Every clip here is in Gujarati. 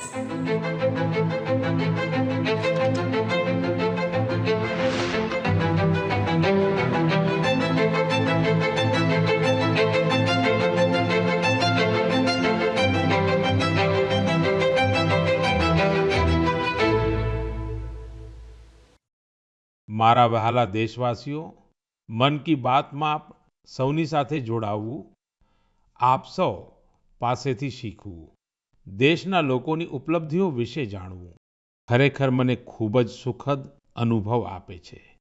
મારા વહાલા દેશવાસીઓ, મન કી બાતમાં આપ સૌની સાથે જોડાવવું, આપ સૌ પાસેથી શીખવું, દેશના લોકોની ઉપલબ્ધિઓ વિશે જાણવું ખરેખર મને ખૂબ જ સુખદ અનુભવ આપે છે।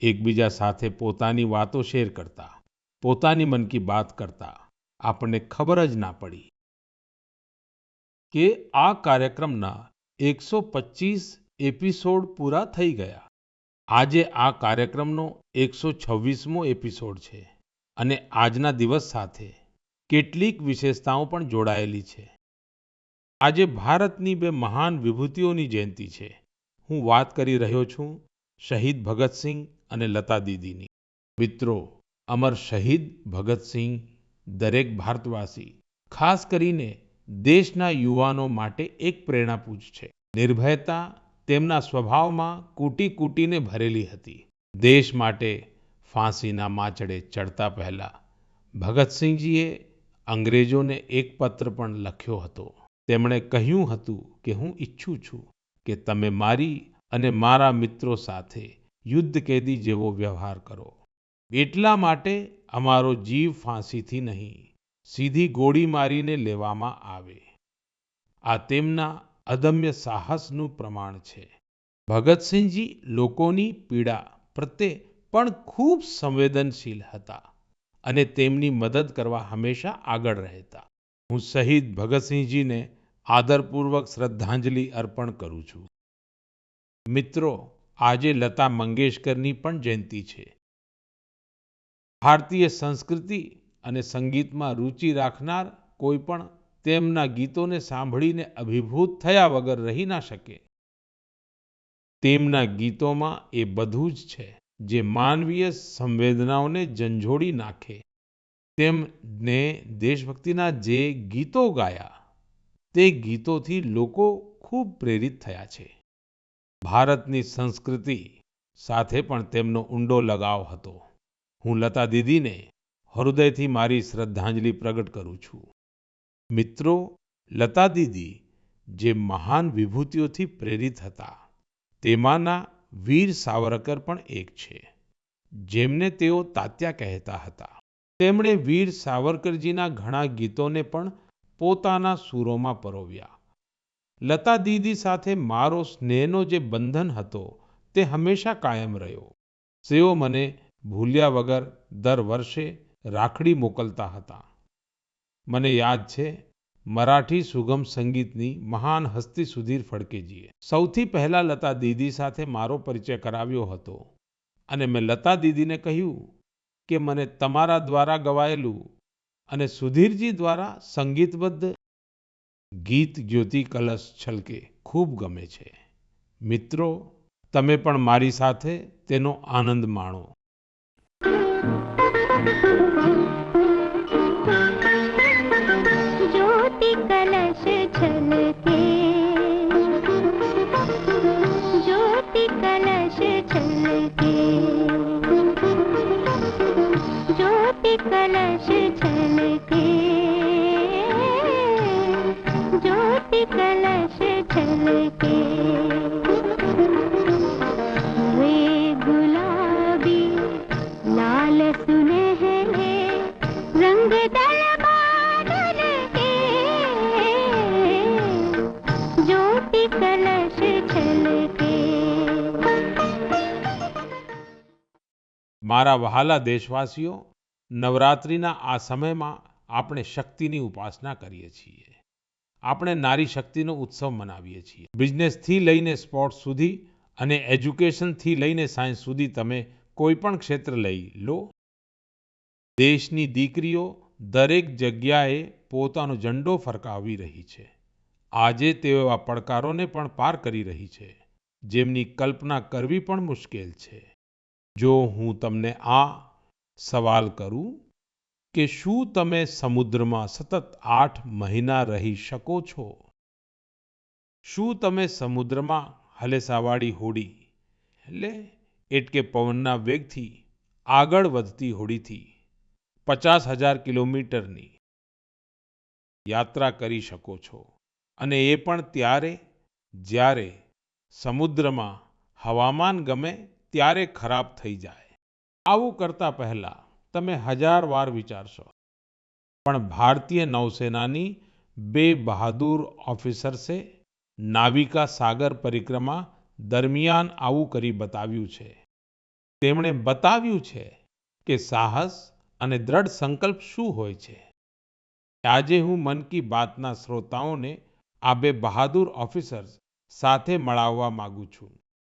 એકબીજા સાથે પોતાની વાતો શેર કરતા, પોતાની મન કી બાત કરતા આપણને ખબર જ ના પડી કે આ કાર્યક્રમના 125 એપિસોડ પૂરા થઈ ગયા। આજે આ કાર્યક્રમનો 126મો એપિસોડ છે અને આજના દિવસ સાથે કેટલીક વિશેષતાઓ પણ જોડાયેલી છે। આજે ભારતની બે મહાન વિભૂતિઓની જયંતિ છે। હું વાત કરી રહ્યો છું શહીદ ભગતસિંહ અને લતા દીદીની। મિત્રો, અમર શહીદ ભગતસિંહ દરેક ભારતવાસી, ખાસ કરીને દેશના યુવાનો માટે એક પ્રેરણાપુંજ છે। નિર્ભયતા તેમના સ્વભાવમાં કૂટી-કૂટીને ભરેલી હતી। દેશ માટે ફાંસીના માંચડે ચડતા પહેલા ભગતસિંહજીએ અંગ્રેજોને એક પત્ર પણ લખ્યો હતો। તેમણે કહ્યું હતું કે હું ઈચ્છું છું કે તમે મારી અને મારા મિત્રો સાથે યુદ્ધ કેદી જેવો વ્યવહાર કરો। એટલા માટે અમારો જીવ ફાંસીથી નહીં, સીધી ગોળી મારીને લેવામાં આવે। આ તેમના અદમ્ય સાહસનું પ્રમાણ છે। ભગતસિંહજી લોકોની પીડા પ્રત્યે પણ ખૂબ સંવેદનશીલ હતા અને તેમની મદદ કરવા હંમેશા આગળ રહેતા। હું શહીદ ભગતસિંહજીને આદરપૂર્વક શ્રદ્ધાંજલિ અર્પણ કરું છું। મિત્રો, આજે લતા મંગેશકરની પણ જયંતિ છે। ભારતીય સંસ્કૃતિ અને સંગીતમાં રુચિ રાખનાર કોઈ પણ તેમના ગીતોને સાંભળીને અભિભૂત થયા વગર રહી ના શકે। તેમના ગીતોમાં એ બધું જ છે જે માનવીય સંવેદનાઓને ઝંઝોળી નાખે। તેમને દેશભક્તિના જે ગીતો ગાયા, તે ગીતોથી લોકો ખૂબ પ્રેરિત થયા છે। ભારતની સંસ્કૃતિ સાથે પણ તેમનો ઊંડો લગાવ હતો। હું લતા દીદીને હૃદયથી મારી શ્રદ્ધાંજલિ પ્રગટ કરું છું। મિત્રો, લતા દીદી જે મહાન વિભૂતિઓથી પ્રેરિત હતા, તેમાંના વીર સાવરકર પણ એક છે, જેમને તેઓ તાત્યા કહેતા હતા। તેમણે વીર સાવરકરજીના ઘણા ગીતોને પણ પોતાના સૂરોમાં પરોવ્યા। લતા દીદી સાથે મારો સ્નેહનો જે બંધન હતો, તે હંમેશા કાયમ રહ્યો। તેઓ મને ભૂલ્યા વગર દર વર્ષે રાખડી મોકલતા હતા। મને યાદ છે, મરાઠી સુગમ સંગીતની મહાન હસ્તી સુધીર ફડકેજીએ સૌથી પહેલા લતા દીદી સાથે મારો પરિચય કરાવ્યો હતો અને મેં લતા દીદીને કહ્યું કે મને તમારા દ્વારા ગવાયેલું અને સુધીરજી દ્વારા સંગીતબદ્ધ ગીત જ્યોતિ કલશ છલકે ખૂબ ગમે છે। મિત્રો, તમે પણ મારી સાથે તેનો આનંદ માણો। ज्योति कलश छलके, ज्योति कलश छलके, ज्योति कलश छलके, ज्योति कलश छलके। वे गुलाबी लाल सुनहरे रंग दल बादल के, ज्योति कलश छलके। મારા વહાલા દેશવાસીઓ, નવરાત્રિના આ સમયમાં આપણે શક્તિની ઉપાસના કરીએ છીએ। આપણે નારી શક્તિનો ઉત્સવ મનાવીએ છીએ। બિઝનેસથી લઈને સ્પોર્ટ્સ સુધી અને એજ્યુકેશનથી લઈને સાયન્સ સુધી તમે કોઈ પણ ક્ષેત્ર લઈ લો, દેશની દીકરીઓ દરેક જગ્યાએ પોતાનો ઝંડો ફરકાવી રહી છે। આજે તેઓ આ પડકારોને પણ પાર કરી રહી છે, જેમની કલ્પના કરવી પણ મુશ્કેલ છે। જો હું તમને આ સવાલ કરું કે શું તમે સમુદ્રમાં સતત 8 મહિના રહી શકો છો, શું તમે સમુદ્રમાં હલેસાવાળી હોડી એટલે કે પવનના વેગથી આગળ વધતી હોડીથી 50,000 કિલોમીટરની યાત્રા કરી શકો છો અને એ પણ ત્યારે જ્યારે સમુદ્રમાં હવામાન ગમે ત્યારે ખરાબ થઈ જાય? આવું કરતા પહેલા તમે 1000 વાર વિચારશો, પણ ભારતીય નૌસેનાની બે બહાદુર ઓફિસર્સે નાવિકા સાગર પરિક્રમા દરમિયાન આવું કરી બતાવ્યું છે. તેમણે બતાવ્યું છે કે સાહસ અને દ્રઢ સંકલ્પ શું હોય છે. આજે હું મન કી બાતના શ્રોતાઓને આ બે બહાદુર ઓફિસર્સ સાથે મળાવવા માંગુ છું.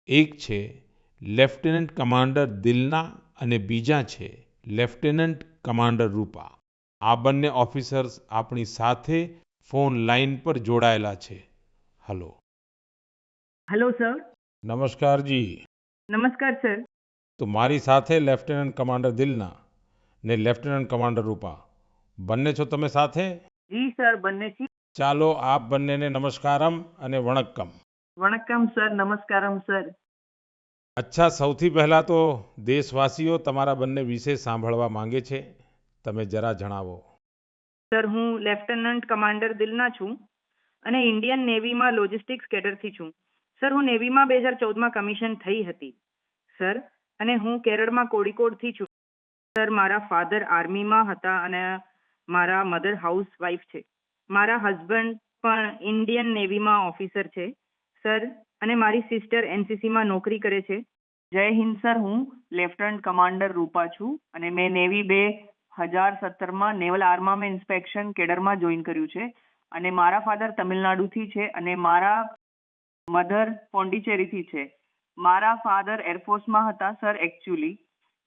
એક છે લેફ્ટનન્ટ કમાન્ડર દિલના અને બીજા છે લેફ્ટનન્ટ કમાન્ડર રૂપા. આ બંને ઓફિસર્સ આપણી સાથે ફોન લાઈન પર જોડાયેલા છે. હલો. Hello sir. નમસ્કાર જી. नमस्कार सर. તો મારી સાથે લેફ્ટનન્ટ કમાન્ડર દિલના ને લેફ્ટનન્ટ કમાન્ડર રૂપા બંને છો તમે સાથે? जी सर बनने छी. ચાલો આપ બંનેને નમસ્કારમ અને વણક્કમ. वणक्कम सर. नमस्कारम सर. અચ્છા, સૌથી પહેલા તો દેશવાસીઓ તમારા બંને વિશે સાંભળવા માંગે છે. તમે જરા જણાવો. સર હું લેફ્ટનન્ટ કમાન્ડર દિલના છું અને ઇન્ડિયન નેવીમાં લોજિસ્ટિક્સ કેડરથી છું. સર હું નેવીમાં 2014માં કમિશન થઈ હતી સર, અને હું કેરળમાં કોડિકોડથી છું. સર મારા ફાધર આર્મીમાં હતા અને મારા મધર હાઉસવાઈફ છે. મારા હસબન્ડ પણ ઇન્ડિયન નેવીમાં ઓફિસર છે સર, અને મારી સિસ્ટર એનસીસીમાં નોકરી કરે છે. જય હિન્દ સર. હું લેફ્ટનન્ટ કમાન્ડર રૂપા છું અને મેં નેવી 2017માં નેવલ આર્મામેન્ટ ઇન્સ્પેક્શન કેડરમાં જોઈન કર્યું છે. અને મારા ફાધર તમિલનાડુથી છે અને મારા મધર પોંડિચેરીથી છે. મારા ફાધર એરફોર્સમાં હતા સર. એકચ્યુઅલી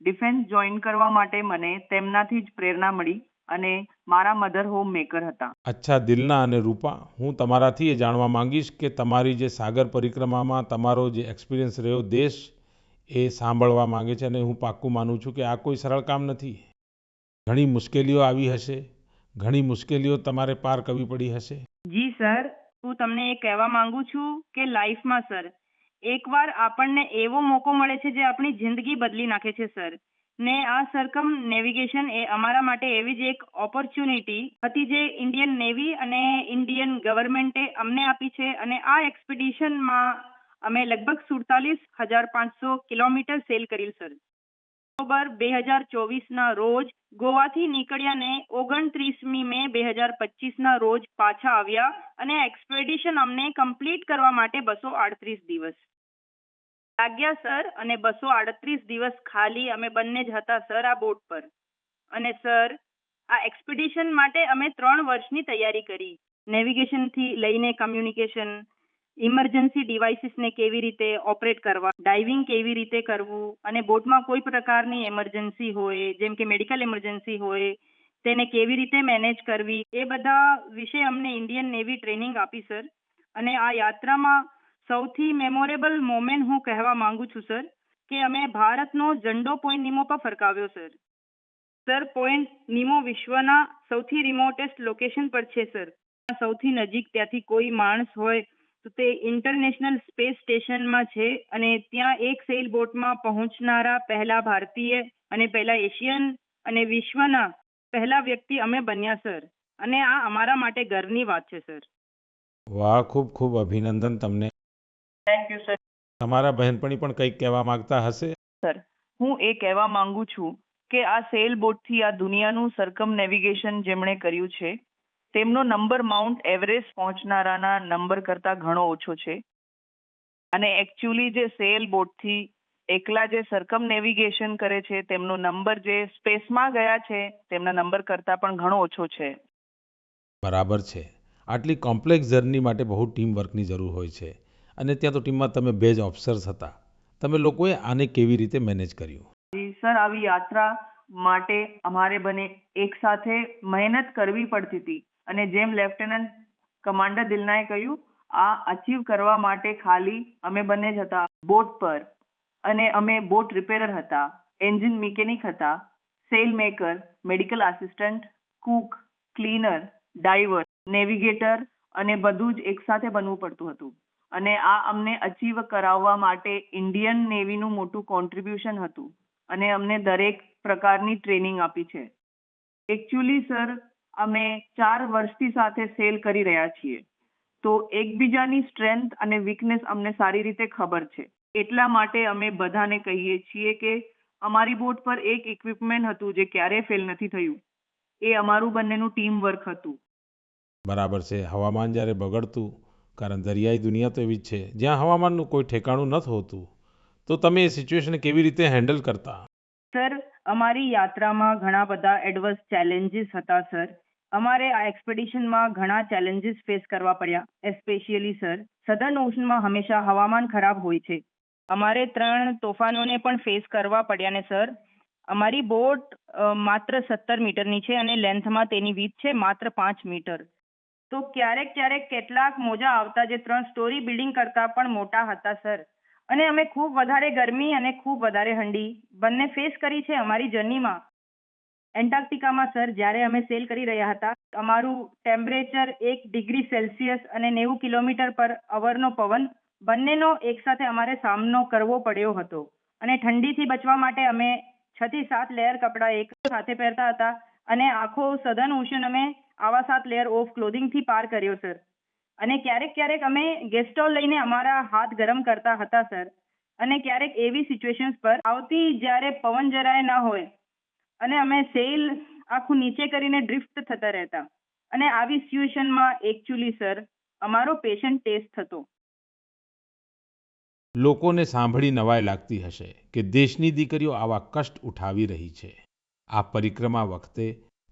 ડિફેન્સ જોઈન કરવા માટે મને તેમનાથી જ પ્રેરણા મળી અને મારા મધર હોમ મેકર હતા. અચ્છા દિલના અને રૂપા, હું તમારાથી એ જાણવા માંગીશ કે તમારી જે સાગર પરિક્રમામાં તમારો જે એક્સપિરિયન્સ રહ્યો દેશ એ સાંભળવા માંગે છે. અને હું પાક્કું માનું છું કે આ કોઈ સરળ કામ નથી. ઘણી મુશ્કેલીઓ આવી હશે, ઘણી મુશ્કેલીઓ તમારે પાર કરવી પડી હશે. જી સર, હું તમને એ કહેવા માંગુ છું કે લાઈફમાં સર એકવાર આપણને એવો મોકો મળે છે જે આપણી જિંદગી બદલી નાખે છે સર. ને આ સરકમ નેવિગેશન એ અમારા માટે એવી જ એક ઓપોર્ચ્યુનિટી હતી જે ઇન્ડિયન નેવી અને ઇન્ડિયન ગવર્મેન્ટે અમને આપી છે. અને આ એક્સપિડિશનમાં અમે લગભગ 47,500 કિલોમીટર સેલ કર્યું સર. ઓક્ટોબર 2024ના રોજ ગોવાથી નીકળ્યા ને 29મી મે 2025ના રોજ પાછા આવ્યા અને એક્સપેડિશન અમને કમ્પ્લીટ કરવા માટે 238 દિવસ લાગ્યા સર. અને 238 દિવસ ખાલી અમે બંને જ હતા સર આ બોટ પર. અને સર આ એક્સપેડિશન માટે અમે 3 વર્ષની તૈયારી કરી. નેવિગેશનથી લઈને કમ્યુનિકેશન, ઇમરજન્સી ડિવાઇસીસને કેવી રીતે ઓપરેટ કરવા, ડાઇવિંગ કેવી રીતે કરવું, અને બોટમાં કોઈ પ્રકારની એમરજન્સી હોય જેમ કે મેડિકલ એમરજન્સી હોય તેને કેવી રીતે મેનેજ કરવી, એ બધા વિશે અમને ઇન્ડિયન નેવી ટ્રેનિંગ આપી સર. અને આ યાત્રામાં સૌથી મેમોરેબલ મોમેન્ટ હું કહેવા માંગુ છું સર કે અમે ભારતનો ઝંડો પોઈન્ટ નિમો પર ફરકાવ્યો સર. સર પોઈન્ટ નિમો વિશ્વના સૌથી રિમોટેસ્ટ લોકેશન પર છે સર. સૌથી નજીક ત્યાંથી કોઈ માણસ હોય તો તે ઇન્ટરનેશનલ સ્પેસ સ્ટેશનમાં છે અને ત્યાં એક સેલ બોટમાં પહોંચનારા પહેલા ભારતીય અને પહેલા એશિયન અને વિશ્વના પહેલા વ્યક્તિ અમે બન્યા સર. અને આ અમારા માટે ગર્વની વાત છે સર. વાહ, ખૂબ ખૂબ અભિનંદન તમને. Thank you sir. તમારા બહેનપણી પણ કંઈક કહેવા માંગતા હશે. સર હું એ કહેવા માંગુ છું કે આ સેલ બોટથી આ દુનિયાનું સરકમ નેવિગેશન જેમણે કર્યું છે તેમનો નંબર માઉન્ટ એવરેસ્ટ પહોંચનારાના નંબર કરતાં ઘણો ઓછો છે. અને એકચ્યુઅલી જે સેલ બોટથી એકલા જે સરકમ નેવિગેશન કરે છે તેમનો નંબર જે સ્પેસમાં ગયા છે તેમના નંબર કરતાં પણ ઘણો ઓછો છે. બરાબર છે. આટલી કોમ્પ્લેક્સ જર્ની માટે બહુ ટીમ વર્કની જરૂર હોય છે. અને ત્યાં તો ટીમમાં તમે બે જ ઓફિસર્સ હતા. તમે લોકોએ આને કેવી રીતે મેનેજ કર્યું? સર આવી યાત્રા માટે અમારે બને એક સાથે મહેનત કરવી પડતી હતી. અને જેમ લેફ્ટનન્ટ કમાન્ડર દિલનાએ કહ્યું, આ અચીવ કરવા માટે ખાલી અમે બંને જ હતા બોટ પર. અને અમે બોટ રિપેરર હતા, એન્જિન મિકેનિક હતા, cell maker, medical assistant, Cook, cleaner, diver, navigator અને બધું જ એકસાથે બનવું પડતું હતું. અને આ અમને અચીવ કરાવવા માટે ઇન્ડિયન નેવીનું મોટું કોન્ટ્રીબ્યુશન હતું અને અમને દરેક પ્રકારની ટ્રેનિંગ આપી છે. એકચ્યુઅલી સર, અમે 4 વર્ષથી સાથે સેલ કરી રહ્યા છીએ, તો એકબીજાની સ્ટ્રેન્થ અને વીકનેસ અમને સારી રીતે ખબર છે. એટલા માટે અમે બધાને કહીએ છીએ કે અમારી બોટ પર એક ઇક્વિપમેન્ટ હતું જે ક્યારેય ફેલ નથી થયું. એ અમારું બંનેનું ટીમ વર્ક હતું. બરાબર છે. હવામાન જ્યારે બગડતું, કારણ દરિયાઈ દુનિયા તો એવી જ છે જ્યાં હવામાનનું કોઈ ઠેકાણું નથી હોતું, તો તમે એ સિચ્યુએશનને કેવી રીતે હેન્ડલ કરતા? સર, અમારી યાત્રામાં ઘણા બધા એડવર્સ ચેલેન્જીસ હતા સર. અમારે આ એક્સપેડિશનમાં ઘણા ચેલેન્જીસ ફેસ કરવા પડ્યા. એસ્પેશિયલી સર, સધર્ન ઓશનમાં હંમેશા હવામાન ખરાબ હોય છે. અમારે 3 તોફાનોને પણ ફેસ કરવા પડ્યા ને સર. અમારી બોટ માત્ર 17 મીટરની છે અને લેન્થમાં તેની વીથ છે માત્ર 5 મીટર. તો ક્યારેક ક્યારેક કેટલાક મોજા આવતા જે 3 સ્ટોરી બિલ્ડિંગ કરતાં પણ મોટા હતા સર. અને અમે ખૂબ વધારે ગરમી અને ખૂબ વધારે ઠંડી બંને ફેસ કરી છે અમારી જર્નીમાં. એન્ટાર્કટિકામાં સર, જ્યારે અમે સેલ કરી રહ્યા હતા, અમારું ટેમ્પરેચર 1 ડિગ્રી સેલ્સિયસ અને 90 કિલોમીટર પર અવરનો પવન બંનેનો એકસાથે અમારે સામનો કરવો પડ્યો હતો. અને ઠંડીથી બચવા માટે અમે 6 થી 7 લેયર કપડાં એક સાથે પહેરતા હતા અને આખો સધર્ન ઓશન અમે આવા 7 લેયર ઓફ ક્લોધિંગથી પાર કર્યો સર. અને ક્યારેક ક્યારેક અમે ગેસ્ટોલ લઈને અમારા હાથ ગરમ કરતા હતા સર. અને ક્યારેક એવી સિચ્યુએશન્સ પર આવતી જ્યારે પવન જરાય ના હોય અને અમે સેલ આખું નીચે કરીને ડ્રિફ્ટ થતા રહેતા. અને આવી સિચ્યુએશનમાં એકચ્યુઅલી સર અમારો પેશન્ટ ટેસ્ટ થતો. લોકોને સાંભળી નવાઈ લાગતી હશે કે દેશની દીકરીઓ આવા કષ્ટ ઉઠાવી રહી છે. આ પરિક્રમા વખતે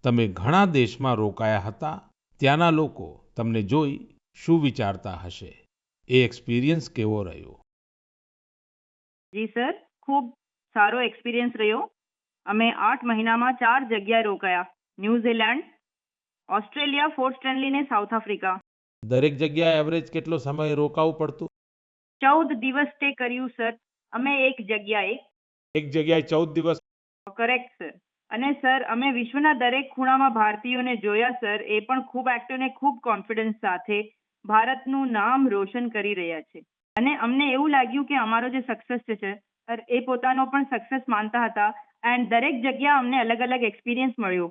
તમે ઘણા દેશમાં રોકાયા હતા. ત્યાંના લોકો તમને જોઈ શું વિચારતા હશે? એ એક્સપિરિયન્સ કેવો રહ્યો? જી સર, ખૂબ સારો એક્સપિરિયન્સ રહ્યો. અમે 8 મહિનામાં 4 જગ્યાએ રોકાયા. ન્યૂઝીલેન્ડ, ઓસ્ટ્રેલિયા, ફોર્ટ સ્ટેનલી ને સાઉથ આફ્રિકા. દરેક જગ્યાએ એવરેજ કેટલો સમય રોકાવું પડતું? 14 દિવસ સ્ટે કર્યું સર અમે એક જગ્યાએ. એક જગ્યાએ 14 દિવસ? Correct sir. અને સર, અમે વિશ્વના દરેક ખૂણામાં ભારતીયોને જોયા સર. એ પણ ખૂબ એક્ટિવ અને ખૂબ કોન્ફિડન્સ સાથે ભારતનું નામ રોશન કરી રહ્યા છે. અને અમને એવું લાગ્યું કે અમારો જે સક્સેસ છે સર, એ પોતાનો પણ સક્સેસ માનતા હતા. એન્ડ દરેક જગ્યા અમને અલગ અલગ એક્સપિરિયન્સ મળ્યો.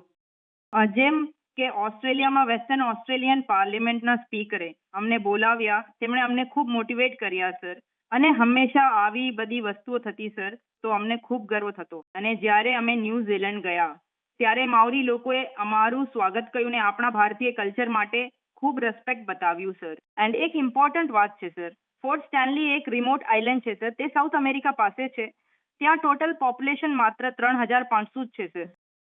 જેમ કે ઓસ્ટ્રેલિયામાં વેસ્ટર્ન ઓસ્ટ્રેલિયન પાર્લિમેન્ટના સ્પીકરે અમને બોલાવ્યા. તેમણે અમને ખૂબ મોટિવેટ કર્યા સર. અને હંમેશા આવી બધી વસ્તુઓ થતી સર, તો અમને ખૂબ ગર્વ થતો. અને જ્યારે અમે ન્યૂઝીલેન્ડ ગયા ત્યારે માઓરી લોકોએ અમારું સ્વાગત કર્યું ને આપણા ભારતીય કલ્ચર માટે ખૂબ રિસ્પેક્ટ બતાવ્યું સર. એન્ડ એક ઇમ્પોર્ટન્ટ વાત છે સર, ફોર્ટ સ્ટેનલી એક રિમોટ આઇલેન્ડ છે સર. તે સાઉથ અમેરિકા પાસે છે. ત્યાં ટોટલ પોપ્યુલેશન માત્ર 3,500 જ છે સર.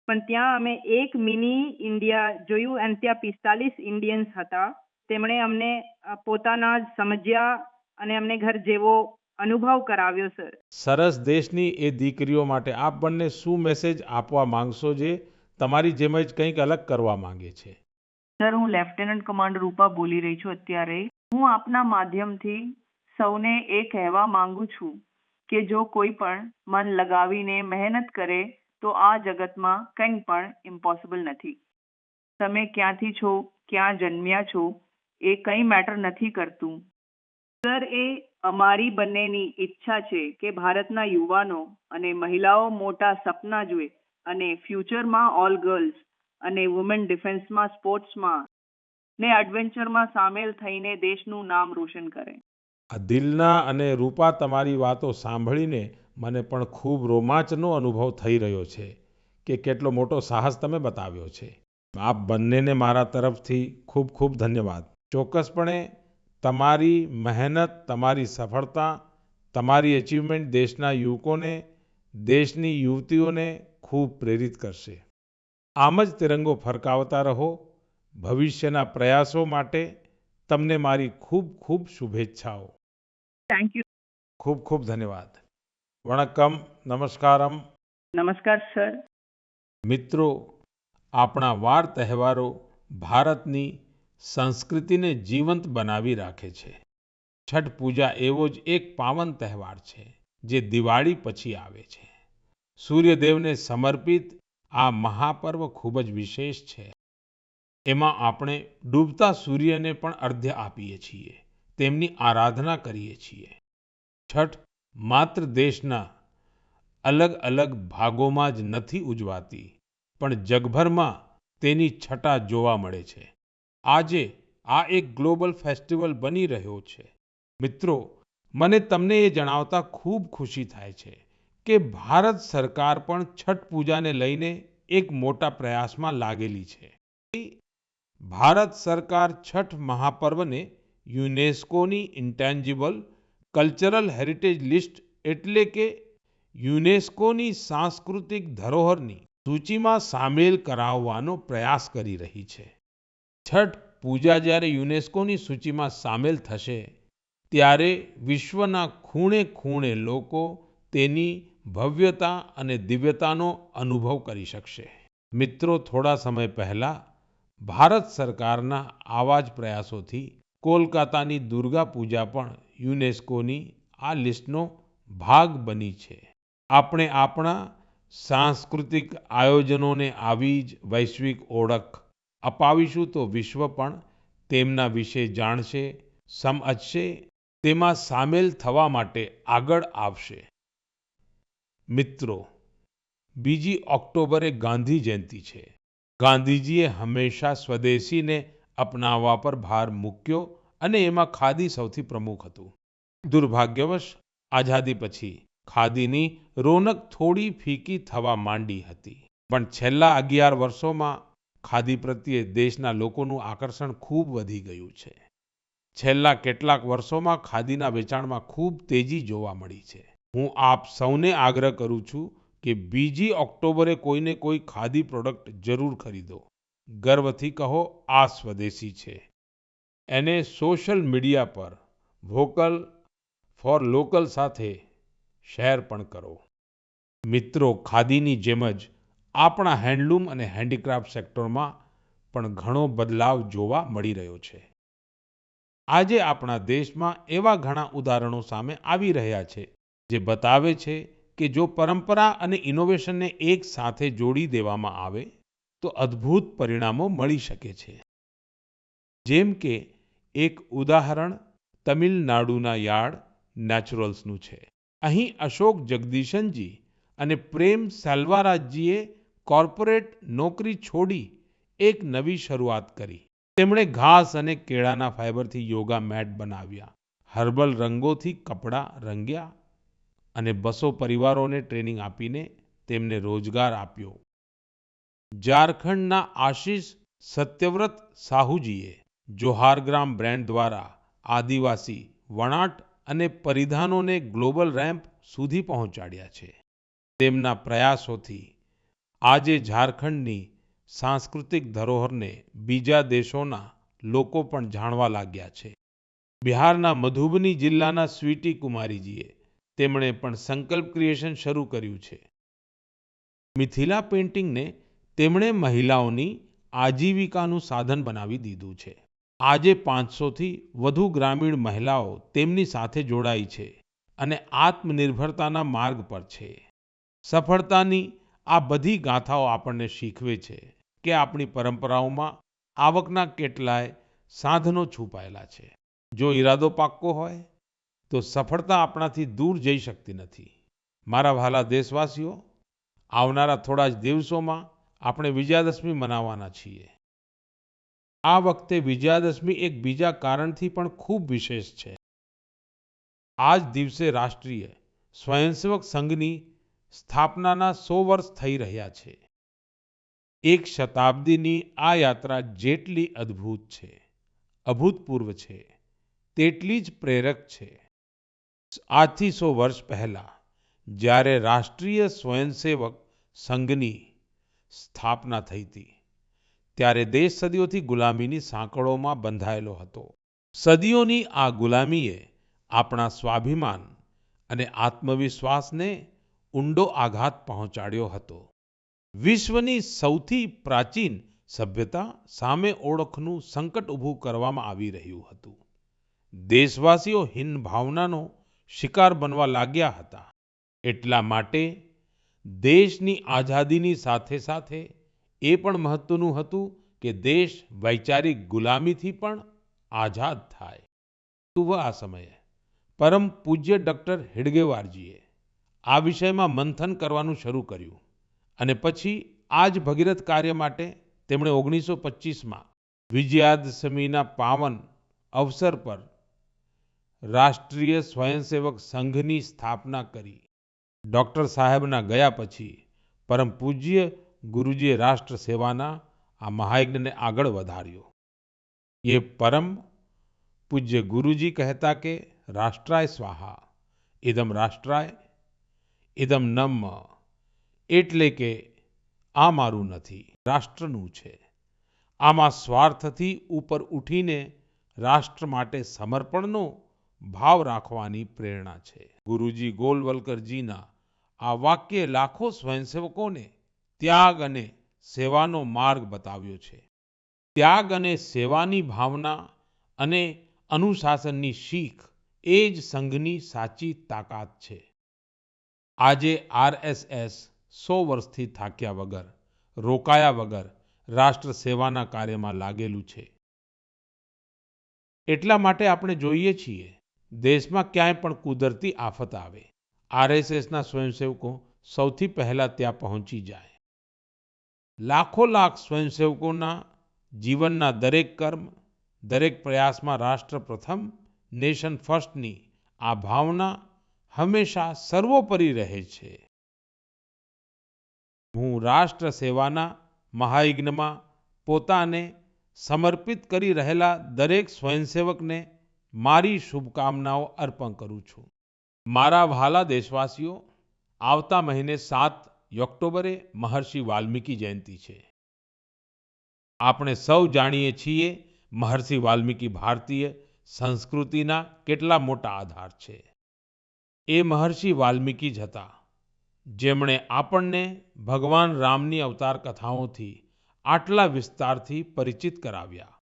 પણ ત્યાં અમે એક મિની ઇન્ડિયા જોયું અને ત્યાં 45 ઇન્ડિયન્સ હતા. તેમણે અમને પોતાના જ સમજ્યા અને અમને ઘર જેવો અનુભવ કરાવ્યો સર. સરસ. દેશની એ દીકરીઓ માટે આપ બંને શું મેસેજ આપવા માંગશો જે તમારી જેમ જ કંઈક અલગ કરવા માંગે છે? સર, હું લેફ્ટનન્ટ કમાન્ડર રૂપા બોલી રહી છું અત્યારે. હું આપના માધ્યમથી સૌને એ કહેવા માંગુ છું કે જો કોઈ પણ મન લગાવીને મહેનત કરે તો આ જગતમાં કંઈ પણ ઇમ્પોસિબલ નથી. તમે ક્યાંથી છો, ક્યાં જન્મ્યા છો, એ કંઈ મેટર નથી કરતું સર. એ અમારી બંનેની ઈચ્છા છે કે ભારતના યુવાનો અને મહિલાઓ મોટા સપના જુએ અને ફ્યુચરમાં ઓલ ગર્લ્સ અને વુમેન ડિફેન્સમાં, સ્પોર્ટ્સમાં ને એડવેન્ચરમાં સામેલ થઈને દેશનું નામ રોશન કરે. આ દિલના અને રૂપા, તમારી વાતો સાંભળીને મને પણ ખૂબ રોમાંચનો અનુભવ થઈ રહ્યો છે કે કેટલો મોટો સાહસ તમે બતાવ્યો છે. આપ બંનેને મારા તરફથી ખૂબ ખૂબ ધન્યવાદ. ચોક્કસપણે તમારી મહેનત, તમારી સફળતા, તમારી અચીવમેન્ટ દેશના યુવકોને, દેશની યુવતીઓને ખૂબ પ્રેરિત કરશે. આમ જ તિરંગો ફરકાવતા રહો. ભવિષ્યના પ્રયાસો માટે તમને મારી ખૂબ ખૂબ શુભેચ્છાઓ. Thank you. ખૂબ ખૂબ ધન્યવાદ. વણક્કમ, નમસ્કારમ. નમસ્કાર સર. મિત્રો, આપણા વાર તહેવારો ભારતની સંસ્કૃતિને જીવંત બનાવી રાખે છે. છઠ પૂજા એવો જ એક પાવન તહેવાર છે જે દિવાળી પછી આવે છે. સૂર્યદેવને સમર્પિત આ મહાપર્વ ખૂબ જ વિશેષ છે. એમાં આપણે ડૂબતા સૂર્યને પણ અર્ધ્ય આપીએ છીએ, તેમની આરાધના કરીએ છીએ. છઠ માત્ર દેશના અલગ-અલગ ભાગોમાં જ નથી ઉજવાતી, પણ જગભરમાં તેની છટા જોવા મળે છે. આજે આ એક ગ્લોબલ ફેસ્ટિવલ બની રહ્યો છે. મિત્રો, મને તમને એ જણાવતા ખૂબ ખુશી થાય છે કે ભારત સરકાર પણ છઠ પૂજાને લઈને એક મોટા પ્રયાસમાં લાગેલી છે. ભારત સરકાર છઠ મહાપર્વને યુનેસ્કોની ઇન્ટેન્જિબલ કલ્ચરલ હેરિટેજ લિસ્ટ એટલે કે યુનેસ્કોની સાંસ્કૃતિક ધરોહરની સૂચિમાં સામેલ કરાવવાનો પ્રયાસ કરી રહી છે. છઠ પૂજા જ્યારે યુનેસ્કોની સૂચિમાં સામેલ થશે, ત્યારે વિશ્વના ખૂણે-ખૂણે લોકો તેની ભવ્યતા અને દિવ્યતાનો અનુભવ કરી શકશે. મિત્રો, થોડા સમય પહેલા ભારત સરકારના આવા જ પ્રયાસોથી કોલકાતાની દુર્ગા પૂજા પણ યુનેસ્કોની આ લિસ્ટનો ભાગ બની છે. આપણે આપણા સાંસ્કૃતિક આયોજનોને આવી જ વૈશ્વિક ઓળખ અપાવીશું તો વિશ્વ પણ તેમના વિશે જાણશે, સમજશે, તેમાં સામેલ થવા માટે આગળ આવશે. મિત્રો, 2 ઓક્ટોબરે ગાંધી જયંતિ છે. ગાંધીજીએ હંમેશા સ્વદેશીને અપનાવવા પર ભાર મૂક્યો અને એમાં ખાદી સૌથી પ્રમુખ હતું. દુર્ભાગ્યવશ આઝાદી પછી ખાદીની રોનક થોડી ફીકી થવા માંડી હતી. પણ છેલ્લા 11 વર્ષોમાં ખાદી પ્રત્યે દેશના લોકોનું આકર્ષણ ખૂબ વધી ગયું છે. છેલ્લા કેટલાક વર્ષોમાં ખાદીના વેચાણમાં ખૂબ તેજી જોવા મળી છે. હું આપ સૌને આગ્રહ કરું છું કે 2 ઓક્ટોબરે કોઈને કોઈ ખાદી પ્રોડક્ટ જરૂર ખરીદો. ગર્વથી કહો, આ સ્વદેશી છે. એને સોશિયલ મીડિયા પર વોકલ ફોર લોકલ સાથે શેર પણ કરો. મિત્રો, ખાદીની જેમ જ આપણા હેન્ડલૂમ અને હેન્ડીક્રાફ્ટ સેક્ટરમાં પણ ઘણો બદલાવ જોવા મળી રહ્યો છે. આજે આપણા દેશમાં એવા ઘણા ઉદાહરણો સામે આવી રહ્યા છે જે બતાવે છે કે જો પરંપરા અને ઇનોવેશનને એક સાથે જોડી દેવામાં આવે તો અદ્ભુત પરિણામો મળી શકે છે. જેમ કે એક ઉદાહરણ તમિલનાડુના યાર્ડ નેચરલ્સનું છે. અહીં અશોક જગદીશનજી અને પ્રેમ સેલ્વારાજજીએ કોર્પોરેટ નોકરી છોડી એક નવી શરૂઆત કરી. તેમણે ઘાસ અને કેળાના ફાઇબરથી યોગા મેટ બનાવ્યા, હર્બલ રંગોથી કપડાં રંગ્યા અને 200 પરિવારોને ટ્રેનિંગ આપીને તેમને રોજગાર આપ્યો. ઝારખંડના આશીષ સત્યવ્રત સાહુજીએ જોહારગ્રામ બ્રાન્ડ દ્વારા આદિવાસી વણાટ અને પરિધાનોને ગ્લોબલ રેમ્પ સુધી પહોંચાડ્યા છે. તેમના પ્રયાસોથી આજે ઝારખંડની સાંસ્કૃતિક ધરોહરને બીજા દેશોના લોકો પણ જાણવા લાગ્યા છે. બિહારના મધુબની જિલ્લાના સ્વીટી કુમારીજીએ તેમણે પણ સંકલ્પ ક્રિએશન શરૂ કર્યું છે. મિથિલા પેઇન્ટિંગને તેમણે મહિલાઓની આજીવિકાનું સાધન બનાવી દીધું છે. આજે 500થી વધુ ગ્રામીણ મહિલાઓ તેમની સાથે જોડાઈ છે અને આત્મનિર્ભરતાના માર્ગ પર છે. સફળતાની આ બધી ગાથાઓ આપણને શીખવે છે કે આપણી પરંપરાઓમાં આવકના કેટલાય સાધનો છુપાયેલા છે. જો ઈરાદો પાક્કો હોય તો સફળતા આપણાથી દૂર જઈ શકતી નથી. મારા વહાલા દેશવાસીઓ, આવનારા થોડા જ દિવસોમાં આપણે વિજયાદશમી મનાવવાના છીએ. આ વખતે વિજયાદશમી એક બીજા કારણથી પણ ખૂબ વિશેષ છે. આ જ દિવસે રાષ્ટ્રીય સ્વયંસેવક સંઘની સ્થાપનાના 100 વર્ષ થઈ રહ્યા છે. એક શતાબ્દીની આ યાત્રા જેટલી અદ્ભુત છે, અભૂતપૂર્વ છે, તેટલી જ પ્રેરક છે. આજથી 100 વર્ષ પહેલા જ્યારે રાષ્ટ્રીય સ્વયંસેવક સંઘની સ્થાપના થઈ હતી, ત્યારે દેશ સદીઓથી ગુલામીની સાંકળોમાં બંધાયેલો હતો. સદીઓની આ ગુલામીએ આપણા સ્વાભિમાન અને આત્મવિશ્વાસને ઊંડો આઘાત પહોંચાડ્યો હતો. વિશ્વની સૌથી પ્રાચીન સભ્યતા સામે ઓળખનું સંકટ ઊભું કરવામાં આવી રહ્યું હતું. દેશવાસીઓ હીન ભાવનાનો શિકાર બનવા લાગ્યા હતા. એટલા માટે દેશની આઝાદીની સાથે સાથે એ પણ મહત્વનું હતું કે દેશ વૈચારિક ગુલામીથી પણ આઝાદ થાય. તો આ સમયે પરમ પૂજ્ય ડૉક્ટર હેડગેવારજીએ આ વિષયમાં મંથન કરવાનું શરૂ કર્યું અને પછી આ જ ભગીરથ કાર્ય માટે તેમણે 1925માં વિજયાદશમીના પાવન અવસર પર રાષ્ટ્રીય સ્વયંસેવક સંઘની સ્થાપના કરી. ડૉક્ટર સાહેબના ગયા પછી પરમ પૂજ્ય ગુરુજીએ રાષ્ટ્ર સેવાના આ મહાયજ્ઞને આગળ વધાર્યો. ये परम पूज्य गुरुजी कहता કે રાષ્ટ્રાય સ્વાહા ઇદમ રાષ્ટ્રાય ઇદમ નમ, એટલે કે આ મારું નથી, રાષ્ટ્રનું છે. આમાં સ્વાર્થથી ઉપર ઉઠીને રાષ્ટ્ર માટે સમર્પણનો ભાવ રાખવાની પ્રેરણા છે. ગુરુજી ગોલવલકરજીના આ વાક્ય લાખો સ્વયંસેવકોને ત્યાગ અને સેવાનો માર્ગ બતાવ્યો છે. ત્યાગ અને સેવાની ભાવના અને અનુશાસનની શીખ એ જ સંઘની સાચી તાકાત છે. આજે આરએસએસ 100 વર્ષથી થાક્યા વગર, રોકાયા વગર રાષ્ટ્ર સેવાના કાર્યમાં લાગેલું છે. એટલા માટે આપણે જોઈએ છીએ દેશમાં ક્યાંય પણ કુદરતી આફત આવે, આરએસએસના સ્વયંસેવકો સૌથી પહેલા ત્યાં પહોંચી જાય. લાખો લાખ સ્વયંસેવકોના જીવનના દરેક કર્મ, દરેક પ્રયાસમાં રાષ્ટ્ર પ્રથમ, નેશન ફર્સ્ટની આ ભાવના હંમેશા સર્વોપરી રહે છે. હું રાષ્ટ્ર સેવાના મહાયજ્ઞમાં પોતાને સમર્પિત કરી રહેલા દરેક સ્વયંસેવકને મારી શુભકામનાઓ અર્પણ કરું છું. મારા વહાલા દેશવાસીઓ, આવતા મહિને 7 ઓક્ટોબરે મહર્ષિ વાલ્મીકી જયંતિ છે. આપણે સૌ જાણીએ છીએ મહર્ષિ વાલ્મીકી ભારતીય સંસ્કૃતિના કેટલા મોટા આધાર છે. એ મહર્ષિ વાલ્મીકી જ હતા જેમણે આપણને ભગવાન રામની અવતાર કથાઓથી આટલા વિસ્તારથી પરિચિત કરાવ્યા.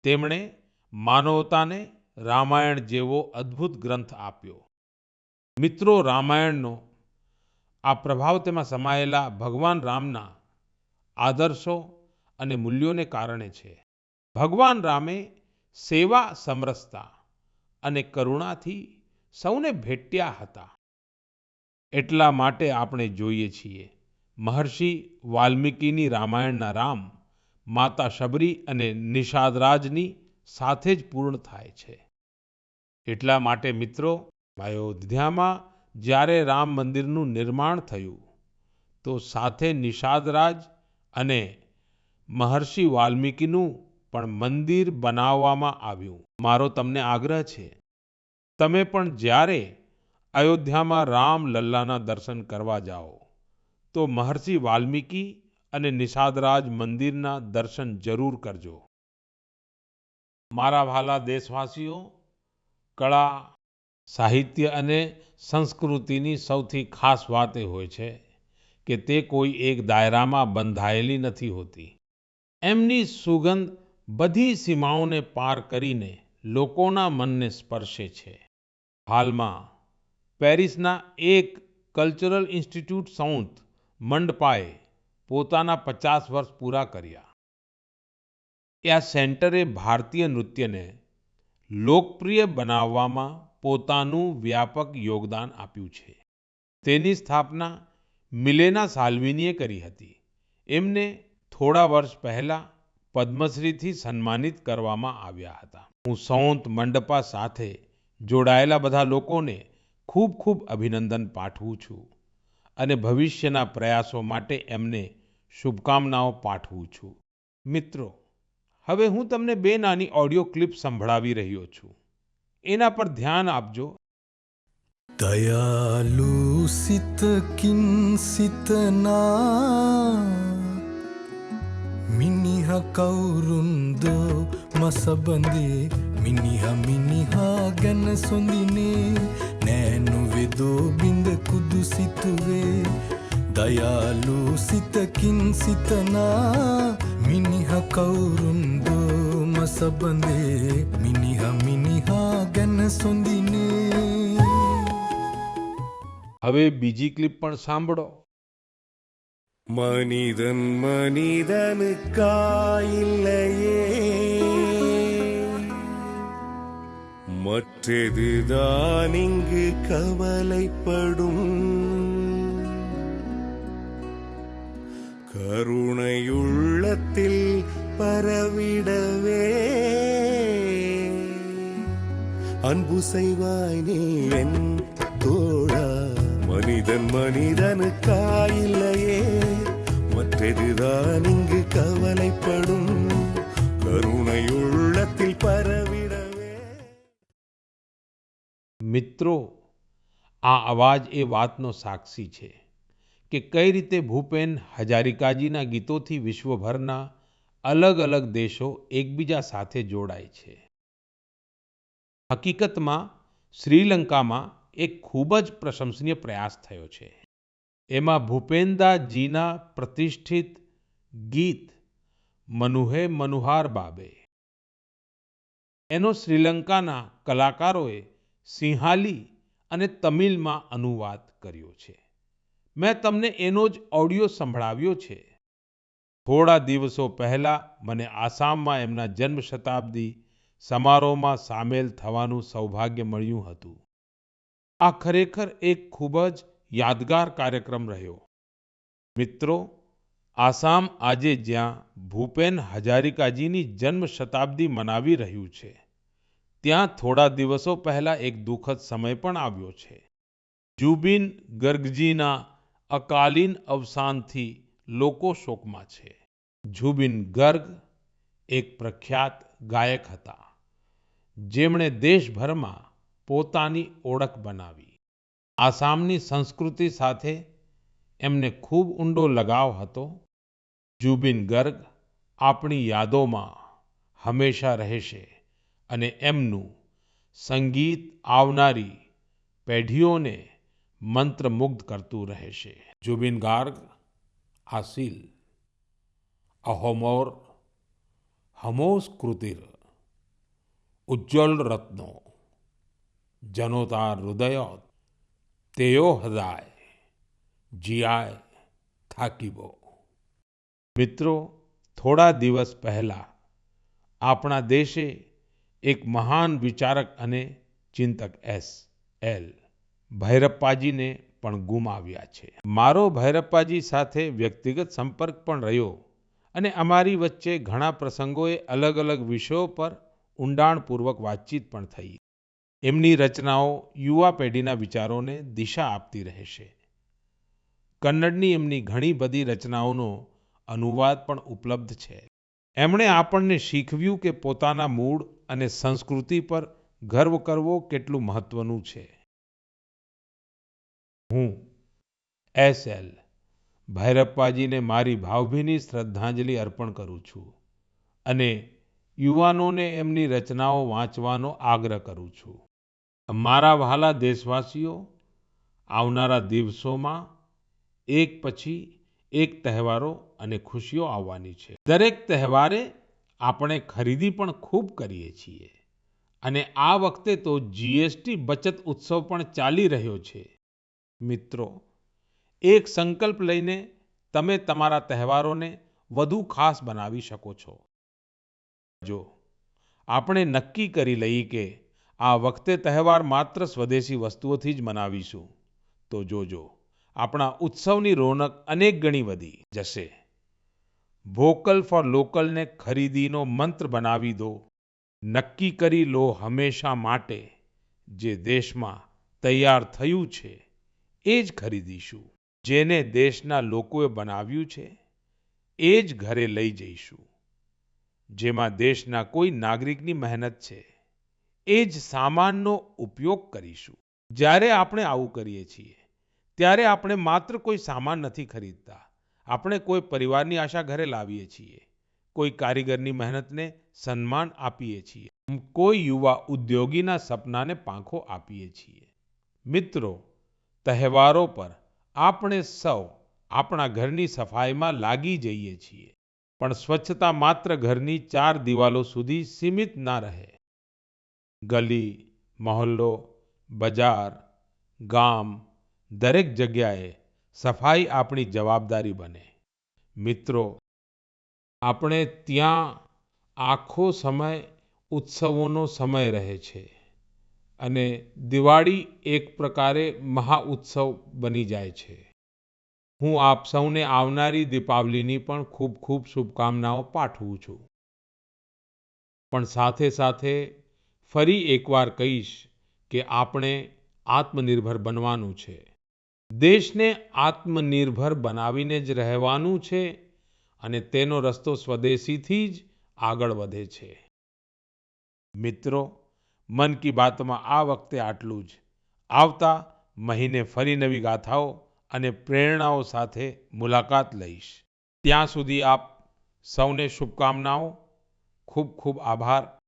તેમણે માનવતાને રામાયણ જેવો અદ્ભુત ગ્રંથ આપ્યો. મિત્રો, રામાયણનો આ પ્રભાવ તેમાં સમાયેલા ભગવાન રામના આદર્શો અને મૂલ્યોને કારણે છે. ભગવાન રામે સેવા, સમરસતા અને કરુણાથી સૌને ભેટ્યા હતા. એટલા માટે આપણે જોઈએ છીએ મહર્ષિ વાલ્મીકીની રામાયણના રામ માતા શબરી અને નિષાદરાજની સાથે જ પૂર્ણ થાય છે. એટલા માટે મિત્રો, અયોધ્યામાં જ્યારે રામ મંદિરનું નિર્માણ થયું તો સાથે નિષાદરાજ અને મહર્ષિ વાલ્મીકીનું પણ મંદિર બનાવવામાં આવ્યું. મારો તમને આગ્રહ છે, તમે પણ જ્યારે અયોધ્યામાં રામ લલ્લાના દર્શન કરવા જાઓ તો મહર્ષિ વાલ્મીકી અને નિષાદરાજ મંદિરના દર્શન જરૂર કરજો. મારા વહાલા દેશવાસીઓ, કળા, સાહિત્ય અને સંસ્કૃતિની સૌથી ખાસ વાત એ હોય છે કે તે કોઈ એક દાયરામાં બંધાયેલી નથી હોતી. એમની સુગંધ બધી સીમાઓને પાર કરીને લોકોના મનને સ્પર્શે છે. હાલમાં પેરિસના એક કલ્ચરલ ઇન્સ્ટિટ્યૂટ સાઉથ મંડપાએ પોતાના 50 વર્ષ પૂરા કર્યા. આ સેન્ટરે ભારતીય નૃત્યને લોકપ્રિય બનાવવામાં પોતાનું વ્યાપક યોગદાન આપ્યું છે. તેની સ્થાપના મિલેના સાલ્વિનીએ કરી હતી. એમને થોડા વર્ષ પહેલા પદ્મશ્રીથી સન્માનિત કરવામાં આવ્યા હતા. હું સૌંત મંડપા સાથે જોડાયેલા બધા લોકોને ખૂબ ખૂબ અભિનંદન પાઠવું છું અને ભવિષ્યના પ્રયાસો માટે એમને શુભકામનાઓ પાઠવું છું. મિત્રો, હવે હું તમને 2 નાની ઓડિયો ક્લિપ સંભળાવી રહ્યો છું. એના પર ધ્યાન આપજો. दयालु सित किन सितना मिनिहा कौरुंदो मसबंदे मिनिहा गन सोंदिने नैनु वेदो बिंद कुदु सितुवे दयालु सित किन सितना मिनिहा कौरुंदो मसबंदे मिनिहा गन सोंदिने. હવે બીજી ક્લિપ પણ સાંભળો. மனிதன் மனிதனுக்காயில்லையே மற்றதுதான் இங்கு கவலைப்படும் கருணையுள்ளத்தில் பரவிடவே அன்பு செய்வாய் நீ என் தோழா மனிதன் மனிதனுக்காயில்லையே மற்றதுதான் இங்கு கவலைப்படும் કરુણયુள்ளத்தில் પરવિડવે. મિત્રો, આ અવાજ એ વાતનો સાક્ષી છે કે કઈ રીતે ભૂપેન હજારિકાજીના ગીતોથી વિશ્વભરના અલગ અલગ દેશો એકબીજા સાથે જોડાય છે. હકીકતમાં શ્રીલંકામાં એક ખૂબ જ પ્રશંસનીય પ્રયાસ થયો છે. એમાં ભૂપેન્દાજીના પ્રતિષ્ઠિત ગીત મનુહે મનુહાર બાબે એનો શ્રીલંકાના કલાકારોએ સિંહાલી અને તમિલમાં અનુવાદ કર્યો છે. મેં તમને એનો જ ઓડિયો સંભળાવ્યો છે. થોડા દિવસો પહેલા મને આસામમાં એમના જન્મ શતાબ્દી સમારોહમાં સામેલ થવાનું સૌભાગ્ય મળ્યું હતું. આ ખરેખર એક ખૂબ જ યાદગાર કાર્યક્રમ રહ્યો. મિત્રો, આસામ આજે જ્યાં ભૂપેન હજારિકાજીની જન્મ શતાબ્દી મનાવી રહ્યું છે, ત્યાં થોડા દિવસો પહેલા એક દુઃખદ સમય પણ આવ્યો છે. જુબિન ગર્ગજીના અકાલીન અવસાનથી લોકો શોકમાં છે. જુબિન ગર્ગ એક પ્રખ્યાત ગાયક હતા, જેમણે દેશભરમાં પોતાની ઓળખ બનાવી. આસામની સંસ્કૃતિ સાથે એમને ખૂબ ઊંડો લગાવ હતો. જુબિન ગર્ગ આપણી યાદોમાં હંમેશા રહેશે અને એમનું સંગીત આવનારી પેઢીઓને મંત્રમુગ્ધ કરતું રહેશે. જુબિન ગાર્ગ આસિલ અહોમોર હમોસ કૃતિર ઉજ્જવલ રત્નો જનોતાર હૃદયોત તેયો હૃદય જીયાય થાકીબો. મિત્રો, થોડા દિવસ પહેલા આપણા દેશે એક મહાન વિચારક અને ચિંતક એલ ભૈરપ્પાજીને પણ ગુમાવ્યા છે. મારો ભૈરપ્પાજી સાથે વ્યક્તિગત સંપર્ક પણ રહ્યો અને અમારી વચ્ચે ઘણા પ્રસંગોએ અલગ અલગ વિષયો પર ઊંડાણપૂર્વક વાતચીત પણ થઈ. એમની રચનાઓ યુવા પેઢીના વિચારોને દિશા આપતી રહેશે. કન્નડની એમની ઘણી બધી રચનાઓનો અનુવાદ પણ ઉપલબ્ધ છે. એમણે આપણને શીખવ્યું કે પોતાના મૂળ અને સંસ્કૃતિ પર ગર્વ કરવો કેટલું મહત્વનું છે. હું એલ ભૈરપ્પાજીને મારી ભાવભીની શ્રદ્ધાંજલિ અર્પણ કરું છું અને યુવાનોને એમની રચનાઓ વાંચવાનો આગ્રહ કરું છું. મારા વહાલા દેશવાસીઓ, આવનારા દિવસોમાં એક પછી એક તહેવારો અને ખુશીઓ આવવાની છે. દરેક તહેવારે આપણે ખરીદી પણ ખૂબ કરીએ છીએ અને આ વખતે તો જીએસટી બચત ઉત્સવ પણ ચાલી રહ્યો છે. મિત્રો, એક સંકલ્પ લઈને તમે તમારા તહેવારોને વધુ ખાસ બનાવી શકો છો. જો આપણે નક્કી કરી લઈએ કે આ વખતે તહેવાર માત્ર સ્વદેશી વસ્તુઓથી જ મનાવીશું, તો જોજો આપણા ઉત્સવની રોનક અનેક ગણી વધી જશે. વોકલ ફોર લોકલને ખરીદીનો મંત્ર બનાવી દો. નક્કી કરી લો હંમેશા માટે જે દેશમાં તૈયાર થયું છે એ જ ખરીદીશું. જેને દેશના લોકોએ બનાવ્યું છે એ જ ઘરે લઈ જઈશું. જેમાં દેશના કોઈ નાગરિકની મહેનત છે એ જ સામાનનો ઉપયોગ કરીશું. જ્યારે આપણે આવું કરીએ છીએ ત્યારે આપણે માત્ર કોઈ સામાન નથી ખરીદતા, આપણે કોઈ પરિવારની આશા ઘરે લાવીએ છીએ, કોઈ કારીગરની મહેનતને સન્માન આપીએ છીએ, કોઈ યુવા ઉદ્યોગીના સપનાને પાંખો આપીએ છીએ. મિત્રો, તહેવારો પર આપણે સૌ આપણા ઘરની સફાઈમાં લાગી જઈએ છીએ, પણ સ્વચ્છતા માત્ર ઘરની 4 દિવાલો સુધી સીમિત ના રહે. ગલી, મહોલ્લો, બજાર, ગામ, દરેક જગ્યાએ સફાઈ આપણી જવાબદારી બને. મિત્રો, આપણે ત્યાં આખો સમય ઉત્સવોનો સમય રહે છે અને દિવાળી એક પ્રકારે મહાઉત્સવ બની જાય છે. હું આપ સૌને આવનારી દીપાવલીની પણ ખૂબ ખૂબ શુભકામનાઓ પાઠવું છું. પણ સાથે સાથે ફરી એકવાર કહીશ કે આપણે આત્મનિર્ભર બનવાનું છે. દેશને આત્મનિર્ભર બનાવીને જ રહેવાનું છે અને તેનો રસ્તો સ્વદેશીથી જ આગળ વધે છે. મિત્રો, મન કી બાતમાં આ વખતે આટલું જ. આવતા મહિને ફરી નવી ગાથાઓ અને પ્રેરણાઓ સાથે મુલાકાત લઈશ. ત્યાં સુધી આપ સૌને શુભકામનાઓ. ખૂબ ખૂબ આભાર.